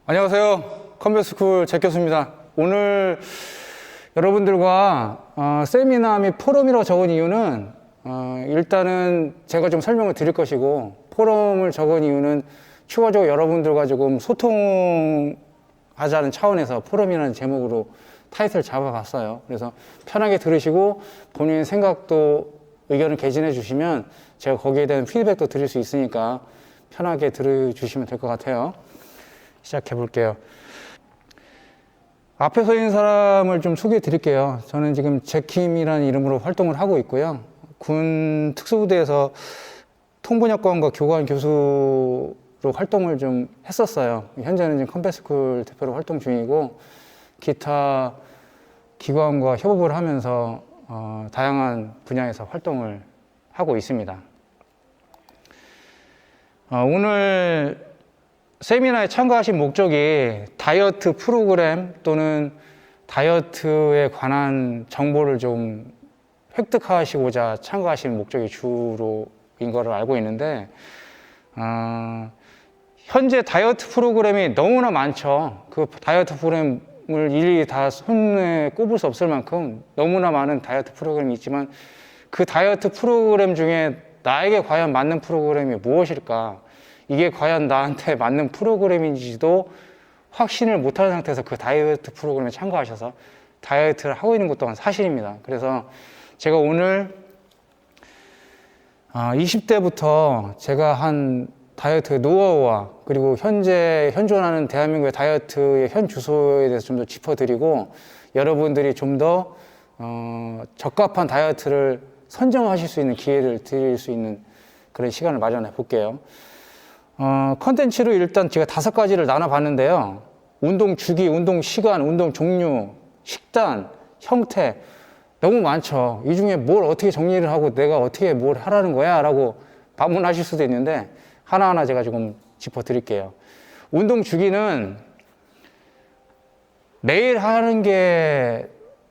안녕하세요. 컴뱃스쿨 잭 교수입니다. 오늘 여러분들과 세미나 및 포럼이라고 적은 이유는 일단은 제가 좀 설명을 드릴 것이고, 포럼을 적은 이유는 추가적으로 여러분들과 조금 소통하자는 차원에서 포럼이라는 제목으로 타이틀을 잡아봤어요. 그래서 편하게 들으시고 본인의 생각도 의견을 개진해 주시면 제가 거기에 대한 피드백도 드릴 수 있으니까 편하게 들어주시면 될 것 같아요. 시작해 볼게요. 앞에 서 있는 사람을 좀 소개해 드릴게요. 저는 지금 잭킴이라는 이름으로 활동을 하고 있고요. 군 특수부대에서 통번역관과 교관 교수로 활동을 좀 했었어요. 현재는 지금 컴뱃스쿨 대표로 활동 중이고, 기타 기관과 협업을 하면서 다양한 분야에서 활동을 하고 있습니다. 오늘 세미나에 참가하신 목적이 다이어트 프로그램 또는 다이어트에 관한 정보를 좀 획득하시고자 참가하신 목적이 주로인 것을 알고 있는데, 현재 다이어트 프로그램이 너무나 많죠. 그 다이어트 프로그램을 일일이 다 손에 꼽을 수 없을 만큼 너무나 많은 다이어트 프로그램이 있지만, 그 다이어트 프로그램 중에 나에게 과연 맞는 프로그램이 무엇일까? 이게 과연 나한테 맞는 프로그램인지도 확신을 못하는 상태에서 그 다이어트 프로그램에 참가하셔서 다이어트를 하고 있는 것 또한 사실입니다. 그래서 제가 오늘 20대부터 제가 한 다이어트의 노하우와 그리고 현재 현존하는 대한민국의 다이어트의 현 주소에 대해서 좀 더 짚어드리고, 여러분들이 좀 더 적합한 다이어트를 선정하실 수 있는 기회를 드릴 수 있는 그런 시간을 마련해 볼게요. 컨텐츠로 일단 제가 5가지를 나눠봤는데요. 운동 주기, 운동 시간, 운동 종류, 식단, 형태, 너무 많죠. 이 중에 뭘 어떻게 정리를 하고 내가 어떻게 뭘 하라는 거야? 라고 반문하실 수도 있는데, 하나하나 제가 조금 짚어드릴게요. 운동 주기는 매일 하는 게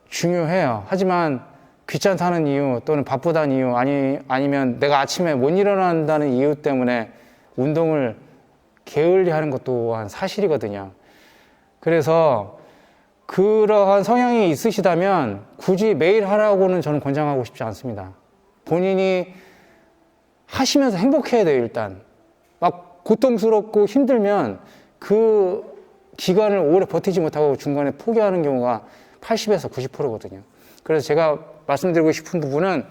중요해요. 하지만 귀찮다는 이유 또는 바쁘다는 이유, 아니면 내가 아침에 못 일어난다는 이유 때문에 운동을 게을리 하는 것 또한 사실이거든요. 그래서 그러한 성향이 있으시다면 굳이 매일 하라고는 저는 권장하고 싶지 않습니다. 본인이 하시면서 행복해야 돼요. 일단 막 고통스럽고 힘들면 그 기간을 오래 버티지 못하고 중간에 포기하는 경우가 80에서 90%거든요. 그래서 제가 말씀드리고 싶은 부분은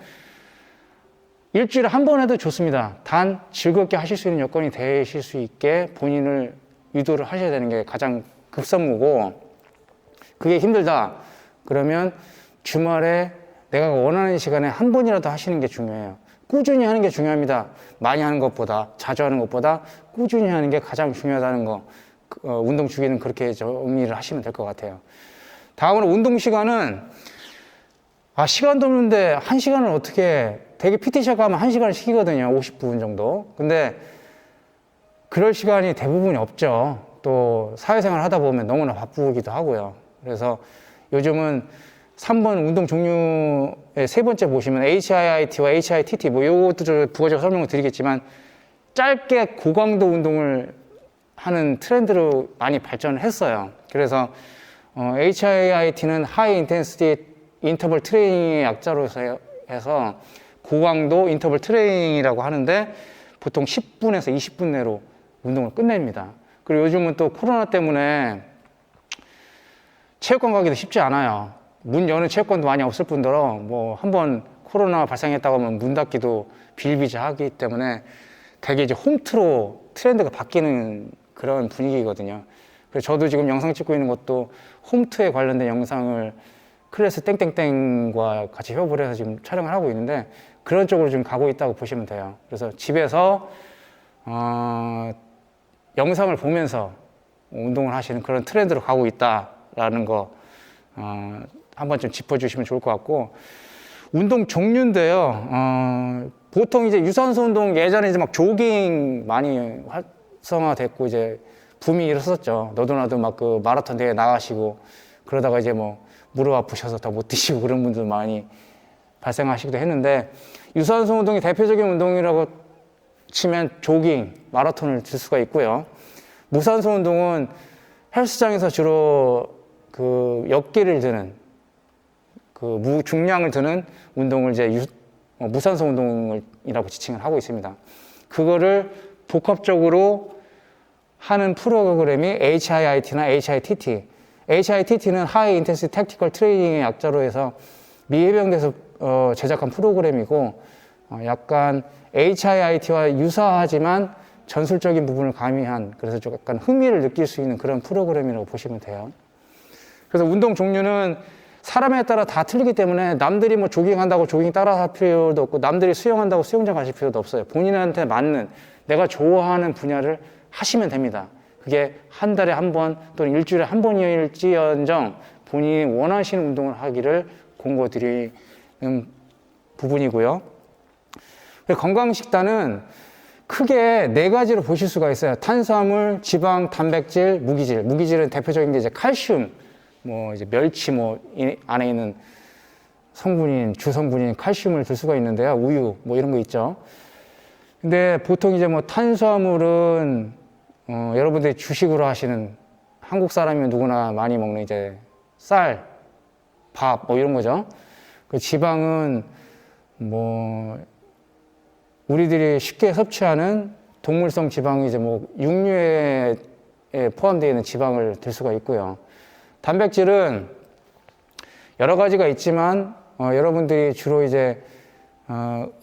일주일에 한 번 해도 좋습니다. 단 즐겁게 하실 수 있는 여건이 되실 수 있게 본인을 유도를 하셔야 되는 게 가장 급선무고, 그게 힘들다 그러면 주말에 내가 원하는 시간에 한 번이라도 하시는 게 중요해요. 꾸준히 하는 게 중요합니다. 많이 하는 것보다, 자주 하는 것보다 꾸준히 하는 게 가장 중요하다는 거, 운동 주기는 그렇게 정리를 하시면 될 것 같아요. 다음으로 운동 시간은, 시간도 없는데 1시간을 어떻게, 되게 PT샵 가면 1시간을 시키거든요. 50분 정도. 근데 그럴 시간이 대부분이 없죠. 또 사회생활 하다 보면 너무나 바쁘기도 하고요. 그래서 요즘은 3번 운동 종류의 3번째 보시면 HIIT와 HITT, 뭐 요것도 저 부가적으로 설명을 드리겠지만, 짧게 고강도 운동을 하는 트렌드로 많이 발전을 했어요. 그래서 HIIT는 하이 인텐시티 인터벌 트레이닝의 약자로 해서 고강도 인터벌 트레이닝이라고 하는데, 보통 10분에서 20분 내로 운동을 끝냅니다. 그리고 요즘은 또 코로나 때문에 체육관 가기도 쉽지 않아요. 문 여는 체육관도 많이 없을 뿐더러 뭐 한번 코로나 발생했다고 하면 문 닫기도 비일비재하기 때문에 되게 이제 홈트로 트렌드가 바뀌는 그런 분위기거든요. 그래서 저도 지금 영상 찍고 있는 것도 홈트에 관련된 영상을 클래스 땡땡땡과 같이 협업을 해서 지금 촬영을 하고 있는데, 그런 쪽으로 지금 가고 있다고 보시면 돼요. 그래서 집에서 영상을 보면서 운동을 하시는 그런 트렌드로 가고 있다라는 거 한번 좀 짚어주시면 좋을 것 같고, 운동 종류인데요. 보통 이제 유산소 운동, 예전에 이제 막 조깅 많이 활성화됐고 이제 붐이 일었었죠. 너도 나도 막 그 마라톤 대회 나가시고, 그러다가 이제 뭐 무릎 아프셔서 더 못 뛰시고 그런 분들 많이 발생하시기도 했는데, 유산소 운동이 대표적인 운동이라고 치면 조깅, 마라톤을 들 수가 있고요. 무산소 운동은 헬스장에서 주로 그 역기를 드는 그 중량을 드는 운동을 이제 무산소 운동이라고 지칭을 하고 있습니다. 그거를 복합적으로 하는 프로그램이 HIIT나 HITT. HITT는 High Intensity Tactical Training의 약자로 해서 미 해병대에서 제작한 프로그램이고, 약간 HIIT와 유사하지만 전술적인 부분을 가미한, 그래서 좀 약간 흥미를 느낄 수 있는 그런 프로그램이라고 보시면 돼요. 그래서 운동 종류는 사람에 따라 다 틀리기 때문에 남들이 뭐 조깅한다고 조깅 따라 할 필요도 없고, 남들이 수영한다고 수영장 가실 필요도 없어요. 본인한테 맞는, 내가 좋아하는 분야를 하시면 됩니다. 그게 한 달에 한 번 또는 일주일에 한 번일지언정 본인이 원하시는 운동을 하기를 권고드리는 부분이고요. 건강식단은 크게 네 가지로 보실 수가 있어요. 탄수화물, 지방, 단백질, 무기질. 무기질은 대표적인 게 이제 칼슘, 뭐 이제 멸치 안에 있는 성분인, 주성분인 칼슘을 들 수가 있는데요. 우유, 뭐 이런 거 있죠. 근데 보통 이제 뭐 탄수화물은 여러분들이 주식으로 하시는, 한국 사람이면 누구나 많이 먹는 이제 쌀, 밥, 뭐 이런 거죠. 그 지방은 뭐 우리들이 쉽게 섭취하는 동물성 지방이 이제 뭐 육류에 포함되어 있는 지방을 들 수가 있고요. 단백질은 여러 가지가 있지만 여러분들이 주로 이제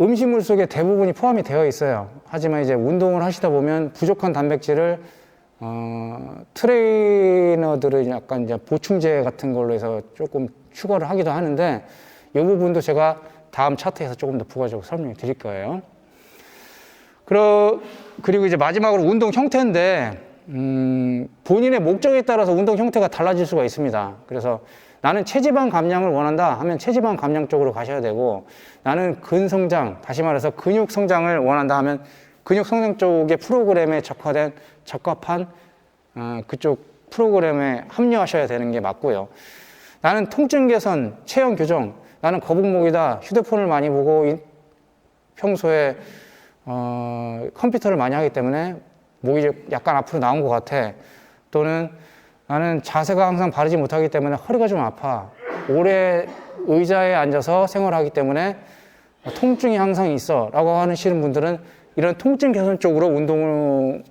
음식물 속에 대부분이 포함이 되어 있어요. 하지만 이제 운동을 하시다 보면 부족한 단백질을 트레이너들은 약간 이제 보충제 같은 걸로 해서 조금 추가를 하기도 하는데, 이 부분도 제가 다음 차트에서 조금 더 부가적으로 설명해 드릴 거예요. 그리고 이제 마지막으로 운동 형태인데, 본인의 목적에 따라서 운동 형태가 달라질 수가 있습니다. 그래서 나는 체지방 감량을 원한다 하면 체지방 감량 쪽으로 가셔야 되고, 나는 근성장, 다시 말해서 근육 성장을 원한다 하면 근육 성장 쪽의 프로그램에 적합한 그쪽 프로그램에 합류하셔야 되는 게 맞고요. 나는 통증 개선, 체형 교정, 나는 거북목이다, 휴대폰을 많이 보고 평소에 컴퓨터를 많이 하기 때문에 목이 약간 앞으로 나온 것 같아. 또는 나는 자세가 항상 바르지 못하기 때문에 허리가 좀 아파. 오래 의자에 앉아서 생활하기 때문에 통증이 항상 있어 라고 하시는 분들은 이런 통증 개선 쪽으로 운동을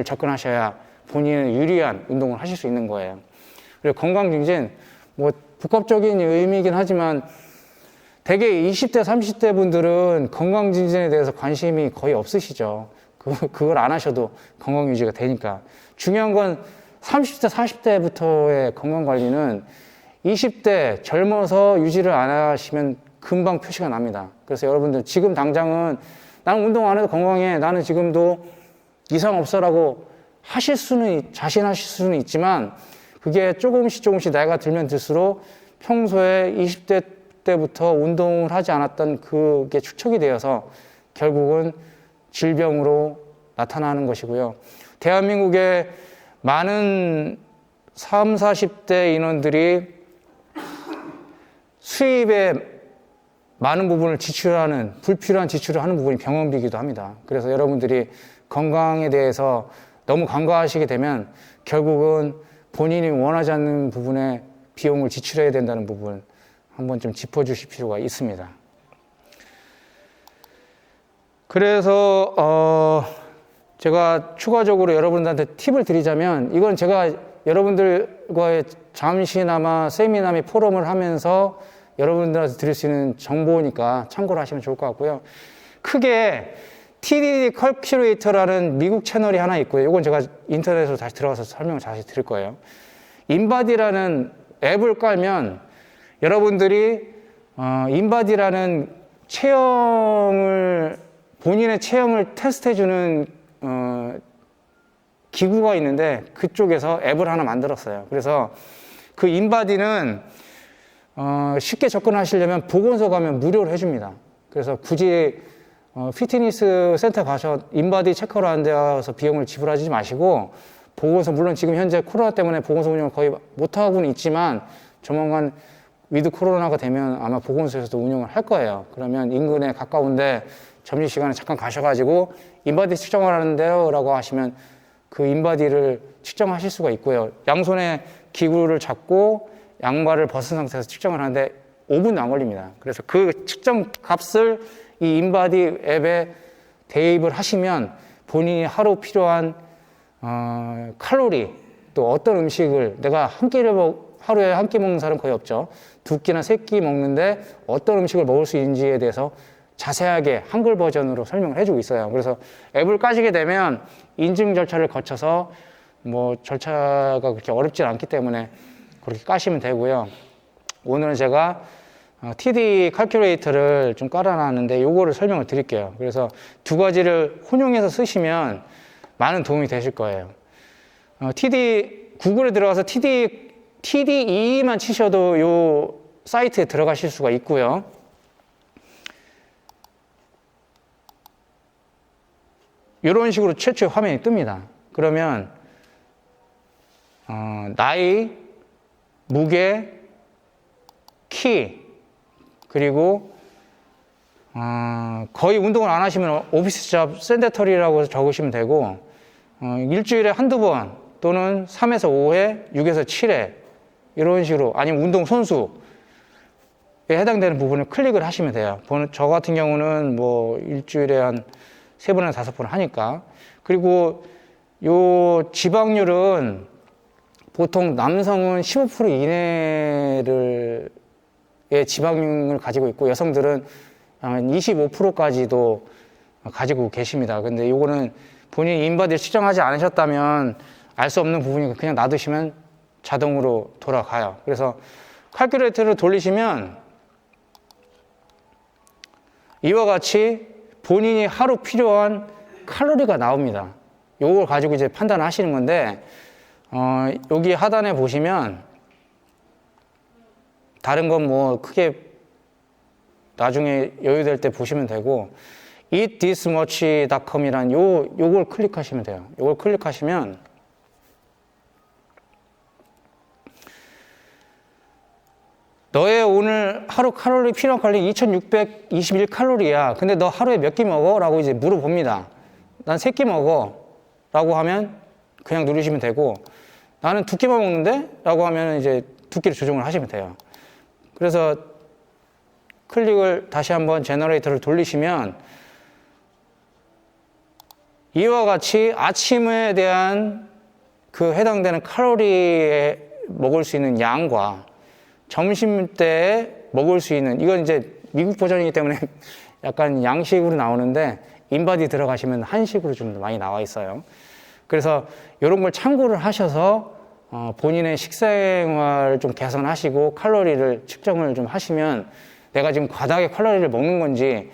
접근하셔야 본인의 유리한 운동을 하실 수 있는 거예요. 그리고 건강증진, 뭐 복합적인 의미이긴 하지만 대개 20대, 30대 분들은 건강증진에 대해서 관심이 거의 없으시죠. 그걸 안 하셔도 건강 유지가 되니까. 중요한 건 30대, 40대부터의 건강 관리는 20대 젊어서 유지를 안 하시면 금방 표시가 납니다. 그래서 여러분들 지금 당장은 나는 운동 안 해도 건강해, 나는 지금도 이상 없어라고 자신하실 수는 있지만, 그게 조금씩 나이가 들면 들수록 평소에 20대 때부터 운동을 하지 않았던 그게 축적이 되어서 결국은 질병으로 나타나는 것이고요. 대한민국의 많은 30, 40대 인원들이 수입에 많은 부분을 지출하는, 불필요한 지출을 하는 부분이 병원비이기도 합니다. 그래서 여러분들이 건강에 대해서 너무 간과하시게 되면 결국은 본인이 원하지 않는 부분에 비용을 지출해야 된다는 부분 한번 좀 짚어주실 필요가 있습니다. 그래서 제가 추가적으로 여러분들한테 팁을 드리자면, 이건 제가 여러분들과의 잠시나마 세미나 및 포럼을 하면서 여러분들한테 드릴 수 있는 정보니까 참고를 하시면 좋을 것 같고요. 크게 TDD 컬큘레이터라는 미국 채널이 하나 있고요. 이건 제가 인터넷으로 다시 들어가서 설명을 다시 드릴 거예요. 인바디라는 앱을 깔면 여러분들이 인바디라는 본인의 체형을 테스트해주는 기구가 있는데, 그쪽에서 앱을 하나 만들었어요. 그래서 그 인바디는 쉽게 접근하시려면 보건소 가면 무료로 해줍니다. 그래서 굳이 피트니스 센터 가서 인바디 체크를 하는 데 가서 비용을 지불하지 마시고, 보건소, 물론 지금 현재 코로나 때문에 보건소 운영을 거의 못하고는 있지만 조만간 위드 코로나가 되면 아마 보건소에서도 운영을 할 거예요. 그러면 인근에 가까운데 점심시간에 잠깐 가셔가지고 인바디 측정을 하는데요 라고 하시면 그 인바디를 측정하실 수가 있고요. 양손에 기구를 잡고 양말을 벗은 상태에서 측정을 하는데 5분도 안 걸립니다. 그래서 그 측정 값을 이 인바디 앱에 대입을 하시면 본인이 하루 필요한 칼로리, 또 어떤 음식을, 내가 하루에 한 끼 먹는 사람 거의 없죠. 2끼나 3끼 먹는데 어떤 음식을 먹을 수 있는지에 대해서 자세하게 한글 버전으로 설명을 해주고 있어요. 그래서 앱을 까시게 되면 인증 절차를 거쳐서 뭐 절차가 그렇게 어렵지 않기 때문에 그렇게 까시면 되고요. 오늘은 제가 TD 칼큘레이터를 좀 깔아놨는데 요거를 설명을 드릴게요. 그래서 두 가지를 혼용해서 쓰시면 많은 도움이 되실 거예요. 구글에 들어가서 TDE만 치셔도 요 사이트에 들어가실 수가 있고요. 이런 식으로 최초의 화면이 뜹니다. 그러면 나이, 무게, 키, 그리고 거의 운동을 안 하시면 오피스 잡 샌데터리라고 적으시면 되고, 일주일에 한두 번 또는 3에서 5회, 6에서 7회 이런 식으로, 아니면 운동 선수에 해당되는 부분을 클릭을 하시면 돼요. 저 같은 경우는 뭐 일주일에 한 3번이나 5번 하니까. 그리고 요 지방률은 보통 남성은 15% 이내의 지방률을 가지고 있고, 여성들은 한 25%까지도 가지고 계십니다. 근데 요거는 본인이 인바디를 측정하지 않으셨다면 알 수 없는 부분이니까 그냥 놔두시면 자동으로 돌아가요. 그래서 칼큘레이터를 돌리시면 이와 같이 본인이 하루 필요한 칼로리가 나옵니다. 요걸 가지고 이제 판단하시는 건데, 여기 하단에 보시면 다른 건 뭐 크게 나중에 여유될 때 보시면 되고, eatthismuch.com이란 요걸 클릭하시면 돼요. 요걸 클릭하시면 너의 오늘 하루 칼로리 필요한 칼로리 2621칼로리야. 근데 너 하루에 몇 끼 먹어? 라고 이제 물어봅니다. 난 3끼 먹어. 라고 하면 그냥 누르시면 되고, 나는 2끼만 먹는데? 라고 하면 이제 2끼를 조정을 하시면 돼요. 그래서 클릭을 다시 한번 제너레이터를 돌리시면 이와 같이 아침에 대한 그 해당되는 칼로리에 먹을 수 있는 양과 점심 때 먹을 수 있는, 이건 이제 미국 버전이기 때문에 약간 양식으로 나오는데, 인바디 들어가시면 한식으로 좀 많이 나와 있어요. 그래서 이런 걸 참고를 하셔서 본인의 식생활을 좀 개선하시고 칼로리를 측정을 좀 하시면, 내가 지금 과다하게 칼로리를 먹는 건지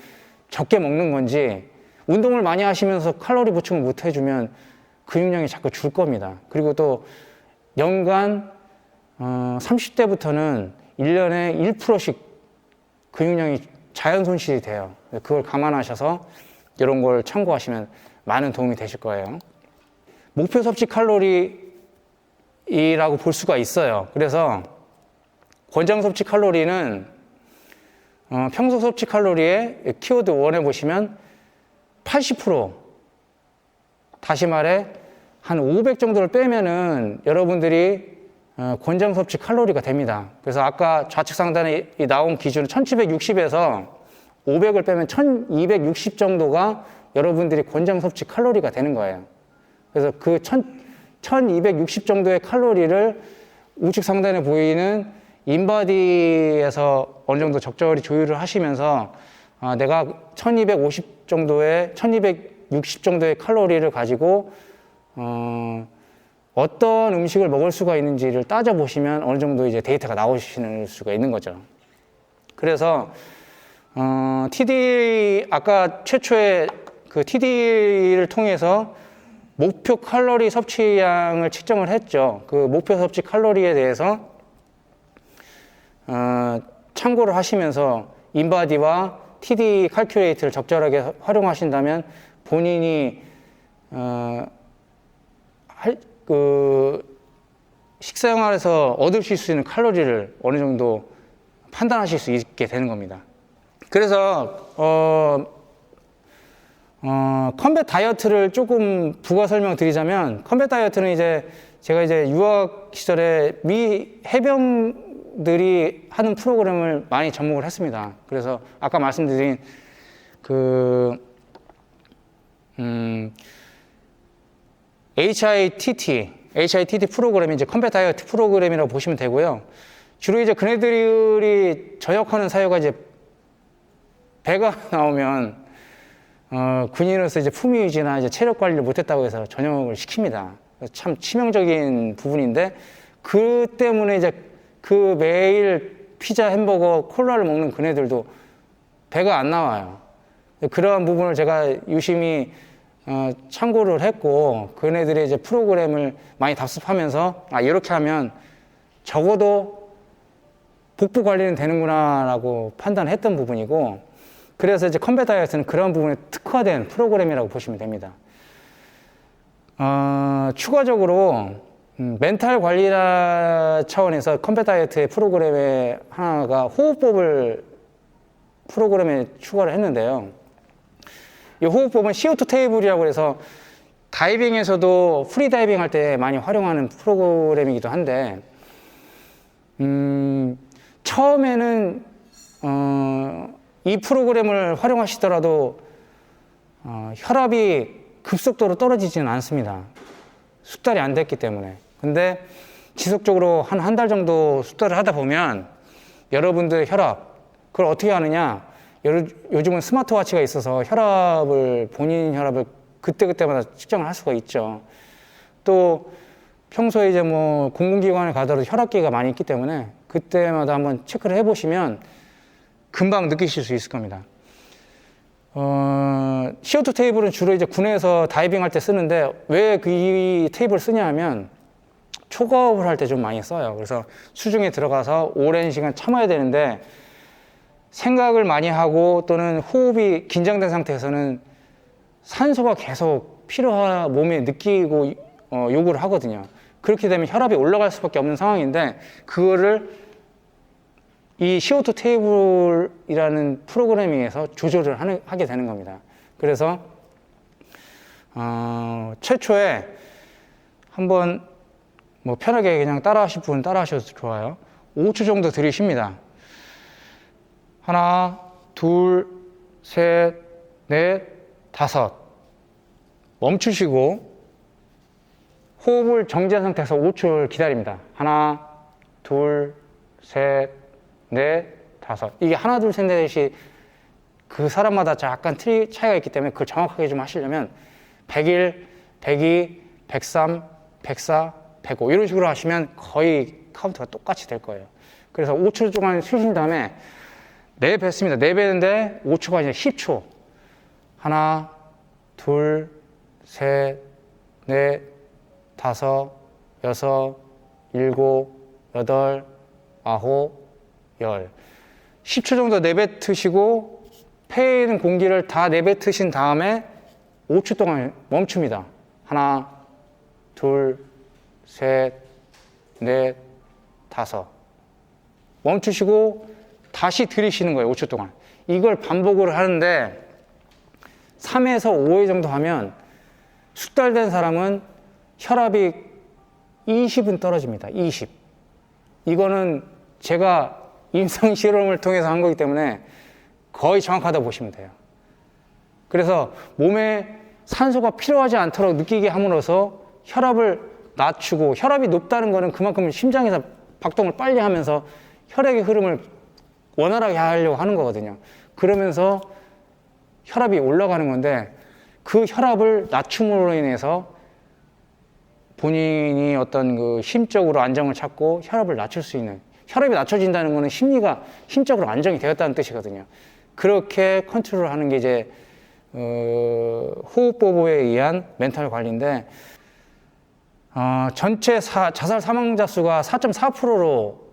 적게 먹는 건지, 운동을 많이 하시면서 칼로리 보충을 못 해주면 근육량이 자꾸 줄 겁니다. 그리고 또 연간 30대부터는 1년에 1%씩 근육량이 자연 손실이 돼요. 그걸 감안하셔서 이런 걸 참고하시면 많은 도움이 되실 거예요. 목표 섭취 칼로리라고 볼 수가 있어요. 그래서 권장 섭취 칼로리는 평소 섭취 칼로리에 키워드 1에 보시면 80%, 다시 말해 한 500 정도를 빼면은 여러분들이 권장 섭취 칼로리가 됩니다. 그래서 아까 좌측 상단에 나온 기준은 1760에서 500을 빼면 1260 정도가 여러분들이 권장 섭취 칼로리가 되는 거예요. 그래서 그 1260 정도의 칼로리를 우측 상단에 보이는 인바디에서 어느 정도 적절히 조율을 하시면서 내가 1260 정도의 칼로리를 가지고 어떤 음식을 먹을 수가 있는지를 따져보시면 어느 정도 이제 데이터가 나오실 수가 있는 거죠. 그래서 아까 최초에 그 TD를 통해서 목표 칼로리 섭취량을 측정을 했죠. 그 목표 섭취 칼로리에 대해서 참고를 하시면서 인바디와 TD 칼큘레이터를 적절하게 활용하신다면 본인이 식생활에서 얻으실 수 있는 칼로리를 어느 정도 판단하실 수 있게 되는 겁니다. 그래서 컴뱃 다이어트를 조금 부가 설명드리자면, 컴뱃 다이어트는 이제 제가 이제 유학 시절에 미 해병들이 하는 프로그램을 많이 접목을 했습니다. 그래서 아까 말씀드린 HITT 프로그램이 이제 컴뱃 다이어트 프로그램이라고 보시면 되고요. 주로 이제 그네들이 저역하는 사유가 이제 배가 나오면 군인으로서 이제 품위 유지나 이제 체력 관리를 못했다고 해서 전역을 시킵니다. 참 치명적인 부분인데, 그 때문에 이제 그 매일 피자, 햄버거, 콜라를 먹는 그네들도 배가 안 나와요. 그러한 부분을 제가 유심히 참고를 했고, 그네들의 이제 프로그램을 많이 답습하면서 이렇게 하면 적어도 복부 관리는 되는구나라고 판단했던 부분이고, 그래서 이제 컴뱃 다이어트는 그런 부분에 특화된 프로그램이라고 보시면 됩니다. 추가적으로 멘탈 관리 차원에서 컴뱃 다이어트의 프로그램의 하나가 호흡법을 프로그램에 추가를 했는데요. 이 호흡법은 CO2 테이블이라고 해서 다이빙에서도 프리 다이빙 할 때 많이 활용하는 프로그램이기도 한데, 처음에는 이 프로그램을 활용하시더라도 혈압이 급속도로 떨어지지는 않습니다. 숙달이 안 됐기 때문에. 근데 지속적으로 한 달 정도 숙달을 하다 보면 여러분들의 혈압, 그걸 어떻게 하느냐, 요즘은 스마트워치가 있어서 본인 혈압을 그때그때마다 측정을 할 수가 있죠. 또 평소에 이제 뭐 공공기관에 가더라도 혈압계가 많이 있기 때문에 그때마다 한번 체크를 해보시면 금방 느끼실 수 있을 겁니다. CO2 테이블은 주로 이제 군에서 다이빙 할 때 쓰는데, 왜 이 테이블을 쓰냐 하면 초과호흡을 할 때 좀 많이 써요. 그래서 수중에 들어가서 오랜 시간 참아야 되는데, 생각을 많이 하고 또는 호흡이 긴장된 상태에서는 산소가 계속 몸에 느끼고 요구를 하거든요. 그렇게 되면 혈압이 올라갈 수밖에 없는 상황인데, 그거를 이 CO2 테이블이라는 프로그램에 의해서 조절을 하게 되는 겁니다. 그래서 최초에 한번 뭐 편하게 그냥 따라 하실 분은 따라 하셔도 좋아요. 5초 정도 들이쉽니다. 하나, 둘, 셋, 넷, 다섯. 멈추시고 호흡을 정지한 상태에서 5초를 기다립니다. 하나, 둘, 셋, 넷, 다섯. 이게 하나, 둘, 셋, 넷이 그 사람마다 약간 차이가 있기 때문에 그걸 정확하게 좀 하시려면 101, 102, 103, 104, 105 이런 식으로 하시면 거의 카운트가 똑같이 될 거예요. 그래서 5초 동안 쉬신 다음에 내뱉습니다. 내뱉는데 5초가 아니라 10초. 하나, 둘, 셋, 넷, 다섯, 여섯, 일곱, 여덟, 아홉, 열. 10초 정도 내뱉으시고 폐에 있는 공기를 다 내뱉으신 다음에 5초 동안 멈춥니다. 하나, 둘, 셋, 넷, 다섯. 멈추시고 다시 들이쉬는 거예요. 5초 동안. 이걸 반복을 하는데 3에서 5회 정도 하면 숙달된 사람은 혈압이 20은 떨어집니다. 20. 이거는 제가 임상 실험을 통해서 한 거기 때문에 거의 정확하다고 보시면 돼요. 그래서 몸에 산소가 필요하지 않도록 느끼게 함으로써 혈압을 낮추고, 혈압이 높다는 거는 그만큼 심장에서 박동을 빨리 하면서 혈액의 흐름을 원활하게 하려고 하는 거거든요. 그러면서 혈압이 올라가는 건데, 그 혈압을 낮춤으로 인해서 본인이 어떤 그 심적으로 안정을 찾고 혈압을 낮출 수 있는, 혈압이 낮춰진다는 거는 심적으로 안정이 되었다는 뜻이거든요. 그렇게 컨트롤 하는 게 이제 호흡법에 의한 멘탈 관리인데, 전체 자살 사망자 수가 4.4%로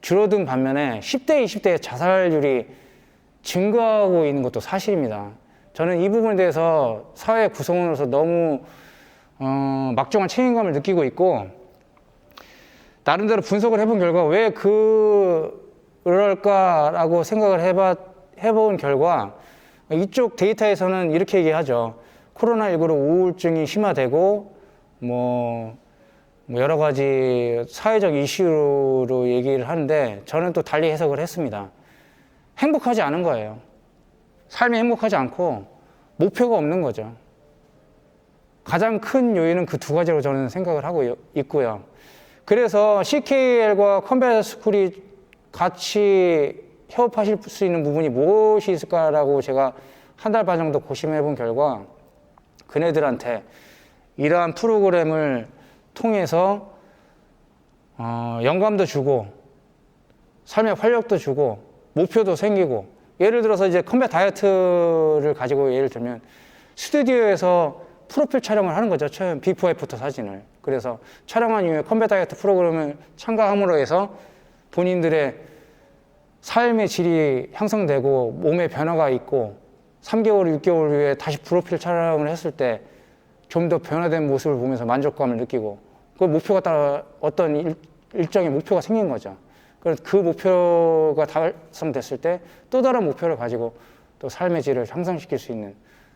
줄어든 반면에 10대, 20대의 자살률이 증가하고 있는 것도 사실입니다. 저는 이 부분에 대해서 사회 구성원으로서 너무 막중한 책임감을 느끼고 있고, 나름대로 분석을 해본 결과 왜 그럴까라고 생각을 해본 결과, 이쪽 데이터에서는 이렇게 얘기하죠. 코로나19로 우울증이 심화되고 뭐 여러 가지 사회적 이슈로 얘기를 하는데 저는 또 달리 해석을 했습니다. 행복하지 않은 거예요. 삶이 행복하지 않고 목표가 없는 거죠. 가장 큰 요인은 그 두 가지로 저는 생각을 하고 있고요. 그래서 CKL과 컴뱃 스쿨이 같이 협업하실 수 있는 부분이 무엇이 있을까라고 제가 한 달 반 정도 고심해 본 결과 그네들한테 이러한 프로그램을 통해서 영감도 주고 삶의 활력도 주고 목표도 생기고 예를 들어서 이제 컴뱃 다이어트를 가지고 예를 들면 스튜디오에서 프로필 촬영을 하는 거죠. 처음 비포 애프터 사진을. 그래서 촬영한 이후에 컴뱃 다이어트 프로그램을 참가함으로 해서 본인들의 삶의 질이 향상되고 몸에 변화가 있고 3개월, 6개월 후에 다시 프로필 촬영을 했을 때 좀 더 변화된 모습을 보면서 만족감을 느끼고 그 목표가 따라 어떤 일정의 목표가 생긴 거죠. 그래서 그 목표가 달성됐을 때 또 다른 목표를 가지고 또 삶의 질을 향상시킬 수 있는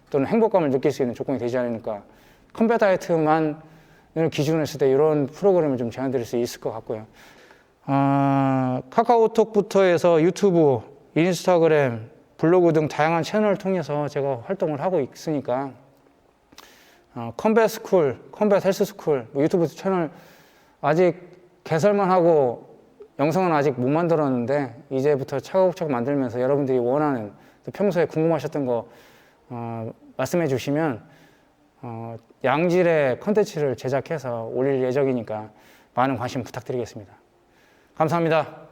또는 행복감을 느낄 수 있는 조건이 되지 않을까. 컴뱃 다이어트만을 기준으로 했을 때 이런 프로그램을 좀 제안드릴 수 있을 것 같고요. 카카오톡부터 해서 유튜브, 인스타그램, 블로그 등 다양한 채널을 통해서 제가 활동을 하고 있으니까 컴뱃 스쿨, 컴뱃 헬스 스쿨, 유튜브 채널 아직 개설만 하고 영상은 아직 못 만들었는데 이제부터 차곡차곡 만들면서 여러분들이 원하는 평소에 궁금하셨던 거 말씀해 주시면 양질의 컨텐츠를 제작해서 올릴 예정이니까 많은 관심 부탁드리겠습니다. 감사합니다.